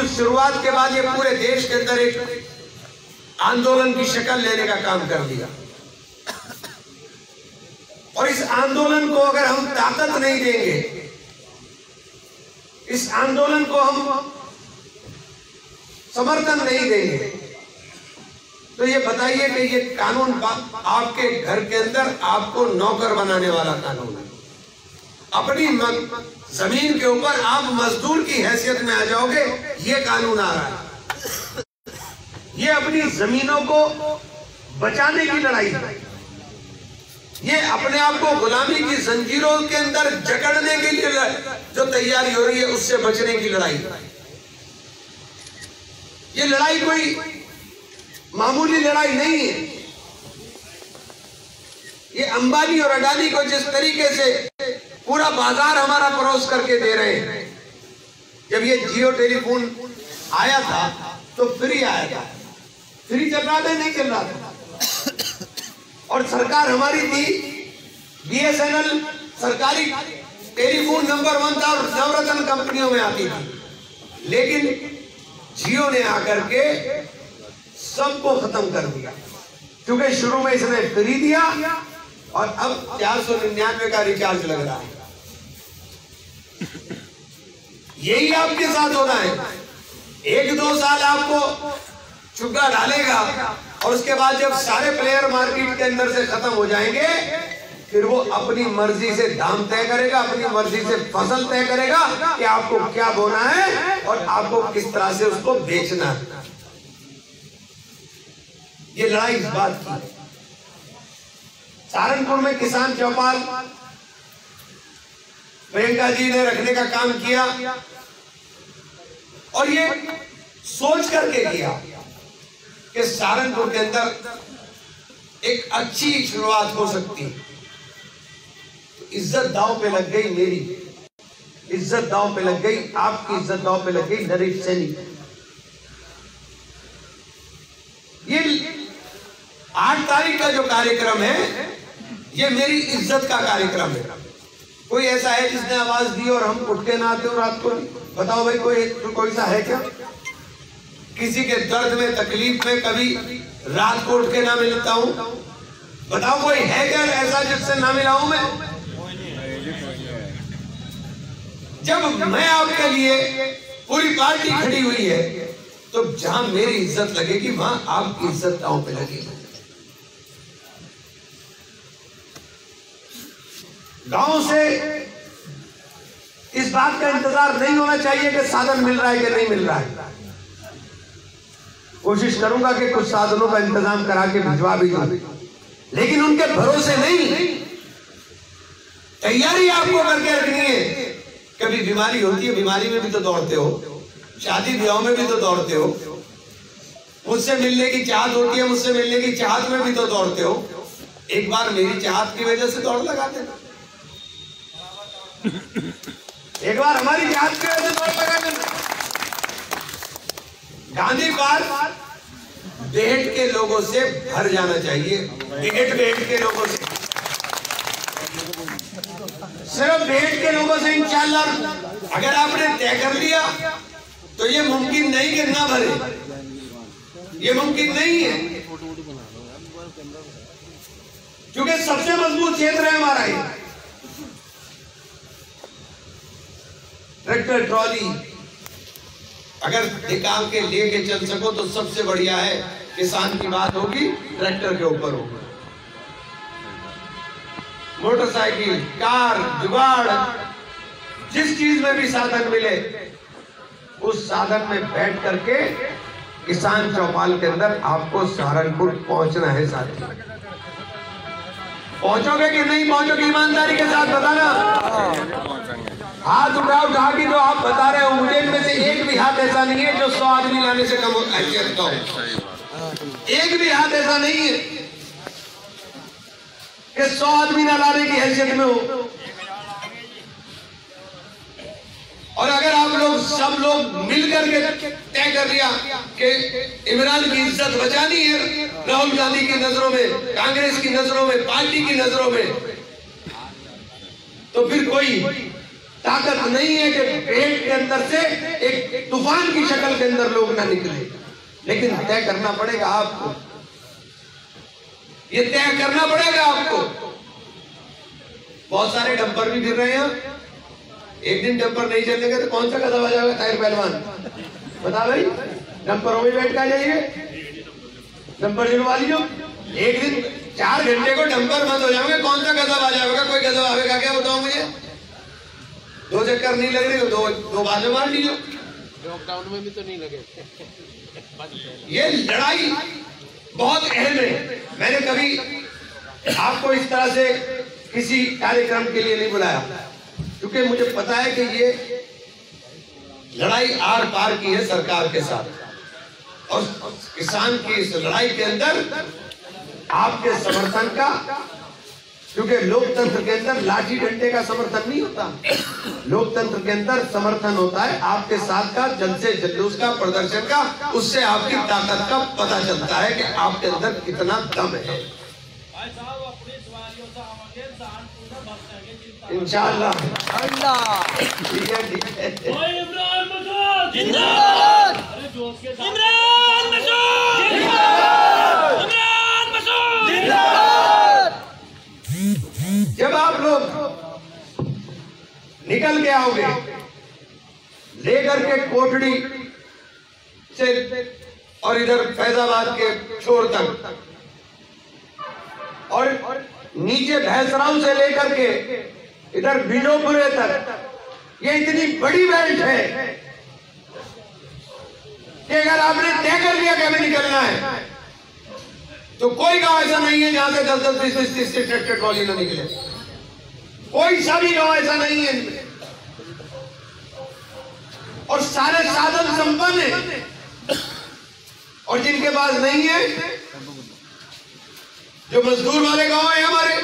उस शुरुआत के बाद ये पूरे देश के अंदर एक आंदोलन की शक्ल लेने का काम कर दिया। और इस आंदोलन को अगर हम ताकत नहीं देंगे, इस आंदोलन को हम समर्थन नहीं देंगे, तो ये बताइए कि ये कानून आपके घर के अंदर आपको नौकर बनाने वाला कानून है। अपनी जमीन के ऊपर आप मजदूर की हैसियत में आ जाओगे, ये कानून आ रहा है। ये अपनी जमीनों को बचाने की लड़ाई है, ये अपने आप को गुलामी की जंजीरों के अंदर जकड़ने के लिए जो तैयारी हो रही है, उससे बचने की लड़ाई। ये लड़ाई कोई मामूली लड़ाई नहीं है। ये अंबानी और अडानी को जिस तरीके से पूरा बाजार हमारा क्रॉस करके दे रहे हैं। जब ये जियो टेलीफोन आया था तो फ्री आया था, फ्री चल रहा था, नहीं चल रहा था। और सरकार हमारी थी, BSNL सरकारी टेलीफोन नंबर 1 था और नवरत्न कंपनियों में आती थी। लेकिन जियो ने आकर के सबको खत्म कर दिया, क्योंकि शुरू में इसने फ्री दिया और अब 499 का रिचार्ज लग रहा है। यही आपके साथ होना है। 1-2 साल आपको चुग्गा डालेगा और उसके बाद जब सारे प्लेयर मार्केट के अंदर से खत्म हो जाएंगे, फिर वो अपनी मर्जी से दाम तय करेगा, अपनी मर्जी से फसल तय करेगा कि आपको क्या बोना है और आपको किस तरह से उसको बेचना है। ये लड़ाई इस बात की। सहारनपुर में किसान चौपाल प्रियंका जी ने रखने का काम किया और ये सोच करके किया कि सहारनपुर के अंदर एक अच्छी शुरुआत हो सकती है। तो इज्जत दांव पे लग गई, मेरी इज्जत दांव पे लग गई, आपकी इज्जत दांव पे लग गई, नरेश सैनी। ये 8 तारीख का जो कार्यक्रम है, ये मेरी इज्जत का कार्यक्रम है। कोई ऐसा है जिसने आवाज दी और हम उठ के ना आते हो रात को? बताओ भाई, कोई सा है क्या? किसी के दर्द में, तकलीफ में कभी रात को उठ के ना मिलता हूं? बताओ कोई है क्या ऐसा जिससे ना मिला हूं मैं? जब मैं आपके लिए पूरी पार्टी खड़ी हुई है, तो जहां मेरी इज्जत लगेगी वहां आपकी इज्जत दांव पे लगेगी। गांव से इस बात का इंतजार नहीं होना चाहिए कि साधन मिल रहा है कि नहीं मिल रहा है। कोशिश करूंगा कि कुछ साधनों का इंतजाम करा के भिजवा भी दूं, लेकिन उनके भरोसे नहीं। तैयारी आपको करके रखनी है। कभी बीमारी होती है, बीमारी में भी तो दौड़ते हो, शादी ब्याह में भी तो दौड़ते हो, मुझसे मिलने की चाहत होती है, मुझसे मिलने की चाहत में भी तो दौड़ते हो। एक बार मेरी चाहत की वजह से दौड़ लगा देना, एक बार हमारी चाहत की वजह से दौड़ लगा देना। गांधी पार्क बेहट के लोगों से भर जाना चाहिए, बेहट के लोगों से, सिर्फ बेहट के लोगों से। इंशाअल्लाह अगर आपने तय कर लिया तो ये मुमकिन नहीं कि ना भरे, ये मुमकिन नहीं है, क्योंकि सबसे मजबूत क्षेत्र है हमारा ये। ट्रैक्टर ट्रॉली अगर निकाल के लेके चल सको तो सबसे बढ़िया है। किसान की बात होगी, ट्रैक्टर के ऊपर होगी। मोटरसाइकिल, कार, जुगाड़, जिस चीज में भी साधन मिले, उस साधन में बैठ करके किसान चौपाल के अंदर आपको सहारनपुर पहुंचना है। साथी, पहुंचोगे कि नहीं पहुंचोगे? ईमानदारी के साथ बताना। हाथ उठा के जो आप बता रहे हो, मुझे इनमें से एक भी हाथ ऐसा नहीं है जो 100 आदमी लाने से कम हैसियत का हो। एक भी हाथ ऐसा नहीं है कि 100 आदमी ना लाने की हैसियत में हो। और अगर आप लोग सब लोग मिलकर के तय कर लिया कि इमरान की इज्जत बचानी है, राहुल गांधी की नजरों में, कांग्रेस की नजरों में, पार्टी की नजरों में, तो फिर कोई ताकत नहीं है कि पेट के अंदर से एक तूफान की शक्ल के अंदर लोग ना निकले, लेकिन तय करना पड़ेगा आपको, ये तय करना पड़ेगा आपको। बहुत सारे डंपर भी फिर रहे हैं, एक दिन डंपर नहीं चलेंगे तो कौन सा कदम आ जाएगा टायर पहलवान, बता भाई। डंपरों में बैठ कर जाइए, डंपर जुड़वा लीजिए, एक दिन 4 घंटे को डंपर बंद हो जाएंगे, कौन सा गजब आ जाएगा, कोई गजब आएगा क्या बताओ मुझे। 2 चक्कर नहीं लग रही तो दो बाजू मार लीजिए। लॉकडाउन में भी तो नहीं लगे। ये लड़ाई बहुत अहम है। मैंने कभी आपको इस तरह से किसी कार्यक्रम के लिए नहीं बुलाया, क्योंकि मुझे पता है कि ये लड़ाई आर पार की है सरकार के साथ, और किसान की इस लड़ाई के अंदर आपके समर्थन का, क्योंकि लोकतंत्र के अंदर लाठी डंडे का समर्थन नहीं होता, लोकतंत्र के अंदर समर्थन होता है आपके साथ का, जलसे जुलूस का, प्रदर्शन का। उससे आपकी ताकत का पता चलता है कि आपके अंदर कितना दम है। इंशाअल्लाह ठीक है, ठीक है। इमरान मसूद जिंदाबाद, इमरान मसूद जिंदाबाद, इमरान मसूद जिंदाबाद। जब आप लोग निकल के आओगे लेकर के कोटड़ी से और इधर फैजाबाद के छोर तक, और नीचे भैंसराव से लेकर के इधर बीजोपुरे तक, ये इतनी बड़ी बेल्ट है कि अगर आपने तय कर लिया कि हमें निकलना है, तो कोई गांव ऐसा नहीं है जहां से 10-10, 20-20, 30 ट्रॉली ना निकले। कोई सा भी गांव ऐसा नहीं है इनमें, और सारे साधन संपन्न है। और जिनके पास नहीं है, जो मजदूर वाले गांव है हमारे,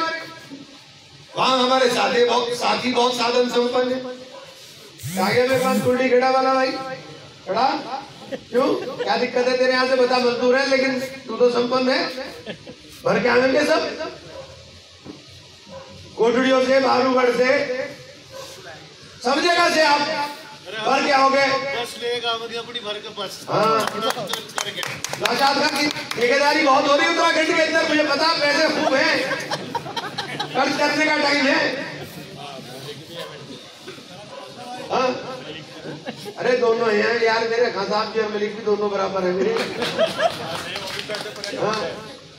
वहां हमारे साथी बहुत साधन संपन्न है। आगे मेरे पास कुर्डी खड़ा वाला भाई खड़ा, क्यों, क्या दिक्कत है तेरे यहाँ से बता। मजदूर है लेकिन तू तो संपन्न है, भर के आएंगे सब, कोटड़ियों से, बारूगढ़ से, सब जगह से आप भर के आओगे। बस लेगा अपनी भर के बस। हाँ, ठेकेदारी बहुत हो रही है उत्तराखंड के अंदर, मुझे पता, पैसे खूब हैं, खर्च करने का टाइम है। हाँ, अरे दोनों हैं यार मेरे, खान साहब जी और मलिक भी दोनों बराबर है मेरे। हाँ,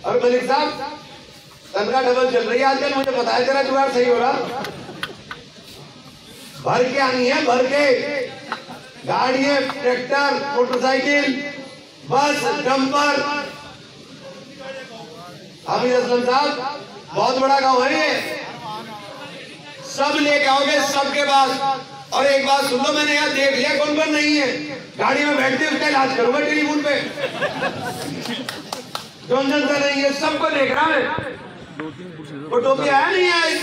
और मलिक साहब तनख्वाह डबल चल रही है आजकल, मुझे पता है तेरा जुगाड़ सही हो रहा। भर के आनी है, भर के गाड़ियां, ट्रैक्टर, मोटरसाइकिल, बस, डंपर। हामिद असलम साहब, बहुत बड़ा गांव है ये, सब लेके आओगे सबके पास। और एक बात सुन लो, मैंने यहाँ देख लिया कौन कौन नहीं है, गाड़ी में बैठते उसका इलाज करूंगा टेलीफोन पे। जॉनसन का नहीं है, सबको देख रहा है। वो टोपी आया नहीं आया इस